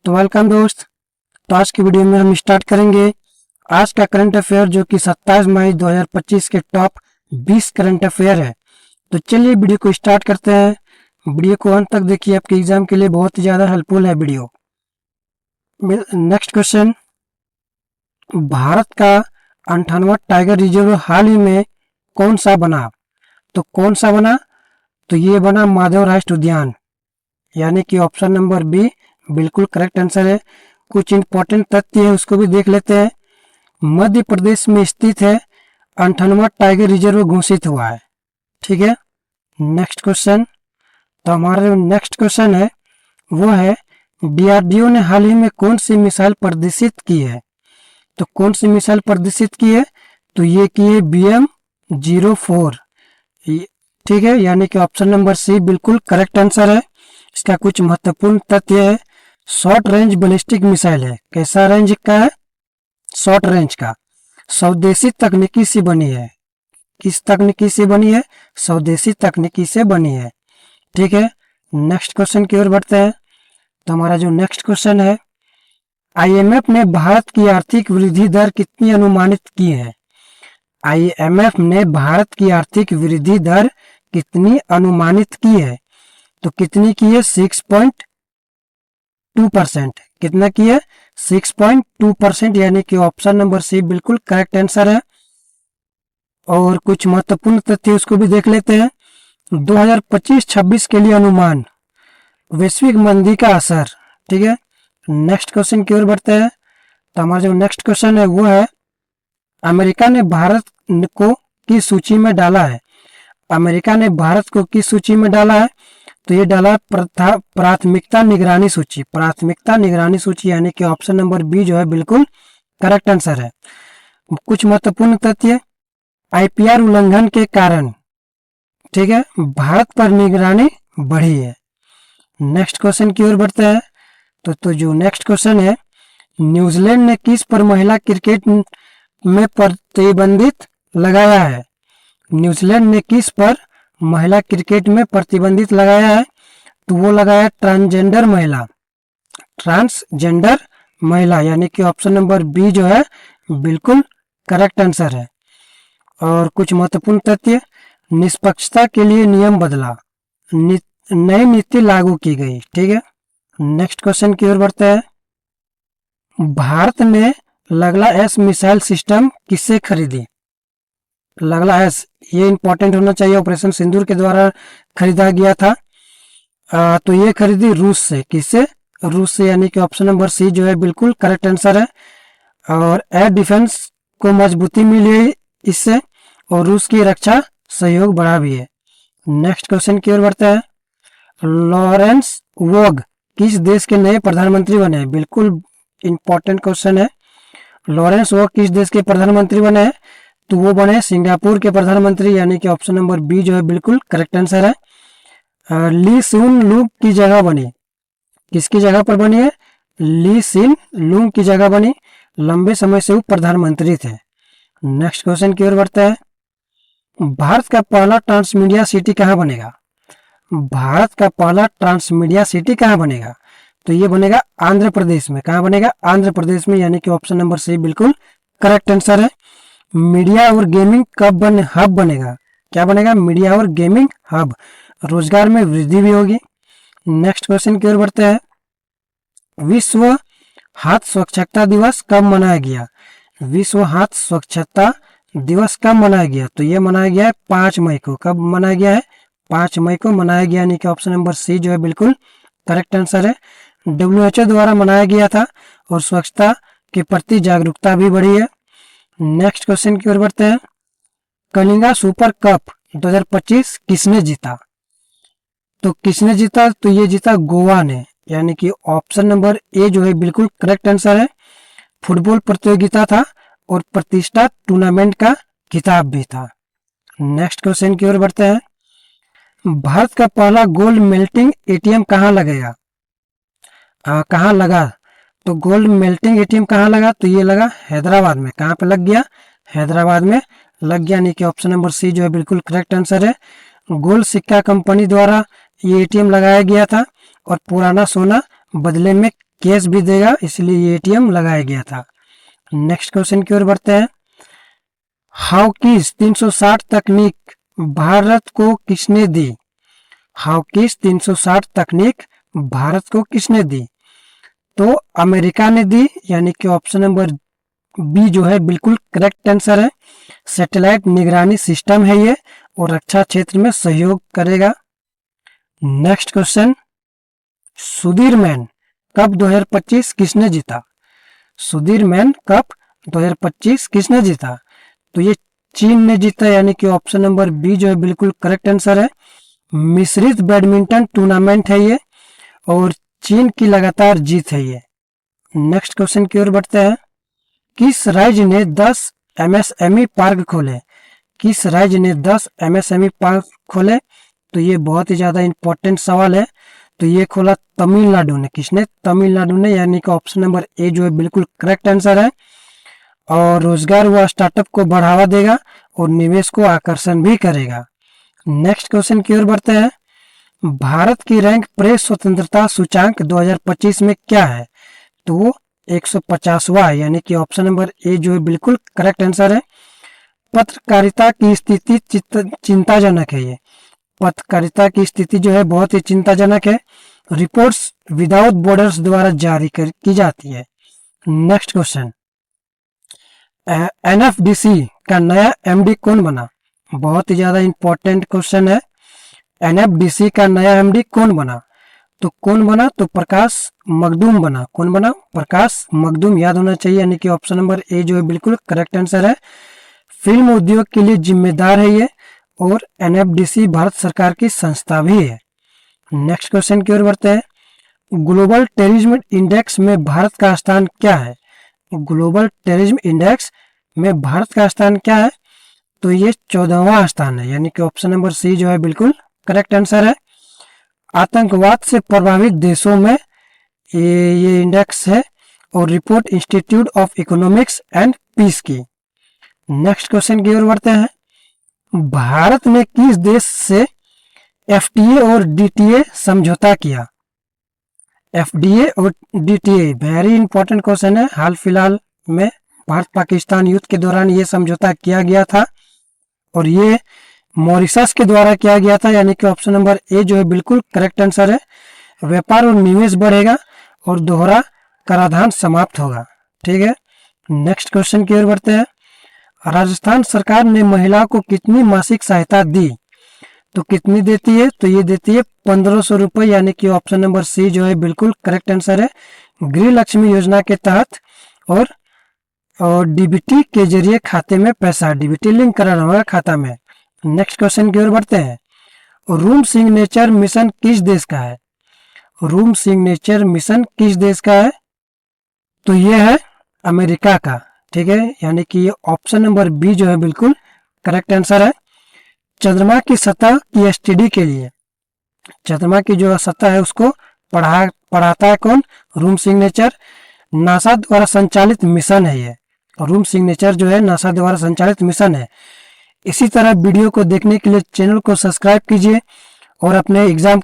तो वेलकम दोस्त। तो आज की वीडियो में हम स्टार्ट करेंगे आज का करंट अफेयर जो कि 27 मई 2025 के टॉप 20 करंट अफेयर है। तो चलिए वीडियो को स्टार्ट करते हैं। वीडियो को अंत तक देखिए, आपके एग्जाम के लिए बहुत ही ज़्यादा हेल्पफुल है वीडियो। नेक्स्ट क्वेश्चन, भारत का 58वां टाइगर रिजर्व हाल ही में कौन सा बना? तो कौन सा बना? तो ये बना माधव राष्ट्रीय उद्यान, यानी कि ऑप्शन नंबर बी बिल्कुल करेक्ट आंसर है। कुछ इंपॉर्टेंट तथ्य है उसको भी देख लेते हैं। मध्य प्रदेश में स्थित है, 58वां टाइगर रिजर्व घोषित हुआ है। ठीक है, नेक्स्ट क्वेश्चन। तो हमारा जो नेक्स्ट क्वेश्चन है वो है, डीआरडीओ ने हाल ही में कौन सी मिसाइल प्रदर्शित की है? तो कौन सी मिसाइल प्रदर्शित की है? तो ये की है BM-04। ठीक है, यानी कि ऑप्शन नंबर सी बिल्कुल करेक्ट आंसर है। इसका कुछ महत्वपूर्ण तथ्य है, शॉर्ट रेंज बैलिस्टिक मिसाइल है। कैसा रेंज का है? शॉर्ट रेंज का। स्वदेशी तकनीकी से बनी है। किस तकनीकी से बनी है? स्वदेशी तकनीकी से बनी है। ठीक है, नेक्स्ट क्वेश्चन की ओर बढ़ते हैं। तो हमारा जो नेक्स्ट क्वेश्चन है, IMF ने भारत की आर्थिक वृद्धि दर कितनी अनुमानित की है? IMF ने भारत की आर्थिक वृद्धि दर कितनी अनुमानित की है? तो कितनी की है? 6.2%। कितना की है? 6.2%, यानी कि ऑप्शन नंबर सी बिल्कुल करेक्ट आंसर है। और कुछ महत्वपूर्ण तथ्य उसको भी देख लेते हैं। 2025-26 के लिए अनुमान, वैश्विक मंदी का असर। ठीक है, नेक्स्ट क्वेश्चन की ओर बढ़ते हैं। तो हमारा जो नेक्स्ट क्वेश्चन है वो है, अमेरिका ने भारत को किस सूची में डाला है? अमेरिका ने भारत को किस सूची में डाला है? तो ये डाला प्राथमिकता निगरानी सूची। प्राथमिकता निगरानी सूची, यानी कि ऑप्शन नंबर बी जो है बिल्कुल करेक्ट आंसर है। कुछ महत्वपूर्ण तथ्य, IPR उल्लंघन के कारण, ठीक है, भारत पर निगरानी बढ़ी है। नेक्स्ट क्वेश्चन की ओर बढ़ते हैं। तो जो नेक्स्ट क्वेश्चन है, न्यूजीलैंड ने किस पर महिला क्रिकेट में प्रतिबंधित लगाया है? न्यूजीलैंड ने किस पर महिला क्रिकेट में प्रतिबंधित लगाया है? तो वो लगाया ट्रांसजेंडर महिला। ट्रांसजेंडर महिला, यानी कि ऑप्शन नंबर बी जो है बिल्कुल करेक्ट आंसर है। और कुछ महत्वपूर्ण तथ्य, निष्पक्षता के लिए नियम बदला, नई नीति लागू की गई। ठीक है, नेक्स्ट क्वेश्चन की ओर बढ़ते हैं। भारत ने लगला एस मिसाइल सिस्टम किससे खरीदी? लगला एस, ये इंपॉर्टेंट होना चाहिए, ऑपरेशन सिंदूर के द्वारा खरीदा गया था। तो ये खरीदी रूस से। किससे? रूस से, यानी कि ऑप्शन नंबर सी जो है बिल्कुल करेक्ट आंसर है। और एयर डिफेंस को मजबूती मिली है इससे, और रूस की रक्षा सहयोग बढ़ा भी है। नेक्स्ट क्वेश्चन की ओर बढ़ते हैं। लॉरेंस वोग किस देश के नए प्रधानमंत्री बने? बिल्कुल इंपॉर्टेंट क्वेश्चन है। लॉरेंस वोग किस देश के प्रधानमंत्री बने हैं? तो वो बने सिंगापुर के प्रधानमंत्री, यानी कि ऑप्शन नंबर बी जो है बिल्कुल करेक्ट आंसर है। ली सिन लूंग की जगह बनी, किसकी जगह पर बनी है? ली सिन लूंग की जगह बनी। लंबे समय से वो प्रधानमंत्री थे। नेक्स्ट क्वेश्चन की ओर बढ़ते हैं। भारत का पहला ट्रांसमीडिया सिटी कहाँ बनेगा? भारत का पहला ट्रांसमीडिया सिटी कहाँ बनेगा? तो ये बनेगा आंध्र प्रदेश में। कहाँ बनेगा? आंध्र प्रदेश में, यानी कि ऑप्शन नंबर सी बिल्कुल करेक्ट आंसर है। मीडिया और गेमिंग हब बनेगा। क्या बनेगा? मीडिया और गेमिंग हब। रोजगार में वृद्धि भी होगी। नेक्स्ट क्वेश्चन की ओर बढ़ते हैं। विश्व हाथ स्वच्छता दिवस कब मनाया गया? विश्व हाथ स्वच्छता दिवस कब मनाया गया? तो ये मनाया गया है 5 मई को। कब मनाया गया है? 5 मई को मनाया गया, यानी कि ऑप्शन नंबर सी जो है बिल्कुल करेक्ट आंसर है। WHO द्वारा मनाया गया था और स्वच्छता के प्रति जागरूकता भी बढ़ी है। नेक्स्ट क्वेश्चन की ओर बढ़ते हैं। कलिंगा सुपर कप 2025 किसने जीता? तो किसने जीता? तो ये जीता गोवा ने, यानी कि ऑप्शन नंबर ए जो है बिल्कुल करेक्ट आंसर है। फुटबॉल प्रतियोगिता था और प्रतिष्ठा टूर्नामेंट का खिताब भी था। नेक्स्ट क्वेश्चन की ओर बढ़ते हैं। भारत का पहला गोल्ड मेल्टिंग ATM कहाँ लगेगा? कहाँ लगा? तो गोल्ड मेल्टिंग ATM कहाँ लगा? तो ये लगा हैदराबाद में। कहाँ पे लग गया? हैदराबाद में लग गया, यानी कि ऑप्शन नंबर सी जो है बिल्कुल करेक्ट आंसर है। गोल्ड सिक्का कंपनी द्वारा ये ATM लगाया गया था और पुराना सोना बदले में कैश भी देगा, इसलिए ये एटीएम लगाया गया था। नेक्स्ट क्वेश्चन की ओर बढ़ते हैं। हाउकिस 360 तकनीक भारत को किसने दी? हाउकिस 360 तकनीक भारत को किसने दी? तो अमेरिका ने दी, यानी कि ऑप्शन नंबर बी जो है बिल्कुल करेक्ट आंसर है। सैटेलाइट निगरानी सिस्टम है ये और रक्षा क्षेत्र में सहयोग करेगा। नेक्स्ट क्वेश्चन, सुधीरमैन कप 2025 किसने जीता? सुधीरमैन कप 2025 किसने जीता? तो ये चीन ने जीता, यानी कि ऑप्शन नंबर बी जो है बिल्कुल करेक्ट आंसर है। मिश्रित बैडमिंटन टूर्नामेंट है ये और चीन की लगातार जीत है ये। नेक्स्ट क्वेश्चन की ओर बढ़ते हैं। किस राज्य ने 10 एमएसएमई पार्क खोले? किस राज्य ने 10 एमएसएमई पार्क खोले? तो ये बहुत ही ज्यादा इंपॉर्टेंट सवाल है। तो ये खोला तमिलनाडु ने। किसने? तमिलनाडु ने, यानी कि ऑप्शन नंबर ए जो है बिल्कुल करेक्ट आंसर है। और रोजगार व स्टार्टअप को बढ़ावा देगा और निवेश को आकर्षण भी करेगा। नेक्स्ट क्वेश्चन की ओर बढ़ते हैं। भारत की रैंक प्रेस स्वतंत्रता सूचांक 2025 में क्या है? तो वो 150वां है, यानी कि ऑप्शन नंबर ए जो है बिल्कुल करेक्ट आंसर है। पत्रकारिता की स्थिति चिंताजनक है। ये पत्रकारिता की स्थिति जो है बहुत ही चिंताजनक है। रिपोर्ट्स विदाउट बॉर्डर्स द्वारा जारी की जाती है। नेक्स्ट क्वेश्चन, एनएफडीसी का नया एमडी कौन बना? बहुत ही ज्यादा इंपॉर्टेंट क्वेश्चन है। एनएफडीसी का नया एमडी कौन बना? तो कौन बना? तो प्रकाश मखदूम बना। कौन बना? प्रकाश मखदूम, याद होना चाहिए, यानी कि ऑप्शन नंबर ए जो है बिल्कुल करेक्ट आंसर है। फिल्म उद्योग के लिए जिम्मेदार है ये और एनएफडीसी भारत सरकार की संस्था भी है। नेक्स्ट क्वेश्चन की ओर बढ़ते हैं। ग्लोबल टेररिज्म इंडेक्स में भारत का स्थान क्या है? ग्लोबल टेररिज्म इंडेक्स में भारत का स्थान क्या है? तो ये 14वां स्थान है, यानी कि ऑप्शन नंबर सी जो है बिल्कुल करेक्ट आंसर है। आतंकवाद से प्रभावित देशों में ये इंडेक्स है और report institute of economics and peace की। नेक्स्ट क्वेश्चन की ओर बढ़ते हैं। भारत ने किस देश से एफटीए और डीटीए समझौता किया? एफडीए और डीटीए वेरी इंपॉर्टेंट क्वेश्चन है। हाल फिलहाल में भारत पाकिस्तान युद्ध के दौरान ये समझौता किया गया था और ये मॉरिशस के द्वारा किया गया था, यानी कि ऑप्शन नंबर ए जो है बिल्कुल करेक्ट आंसर है। व्यापार और निवेश बढ़ेगा और दोहरा कराधान समाप्त होगा। ठीक है, नेक्स्ट क्वेश्चन की ओर बढ़ते हैं। राजस्थान सरकार ने महिलाओं को कितनी मासिक सहायता दी? तो कितनी देती है? तो ये देती है 1500 रुपये, यानी कि ऑप्शन नंबर सी जो है बिल्कुल करेक्ट आंसर है। गृह लक्ष्मी योजना के तहत और डीबीटी के जरिए खाते में पैसा, डीबीटी लिंक कराना होगा खाता में। नेक्स्ट क्वेश्चन की ओर बढ़ते हैं। रूम सिग्नेचर मिशन किस देश का है? रूम सिग्नेचर मिशन किस देश का है? तो ये है अमेरिका का। ठीक है, यानी कि ये ऑप्शन नंबर बी जो है बिल्कुल करेक्ट आंसर है। चंद्रमा की सतह की एसटीडी के लिए, चंद्रमा की जो सतह है उसको पढ़ाता है कौन? Room signature. नासा द्वारा संचालित मिशन है ये। रूम सिग्नेचर जो है नासा द्वारा संचालित मिशन है। इसी तरह वीडियो को देखने के लिए चैनल को सब्सक्राइब कीजिए और अपने एग्जाम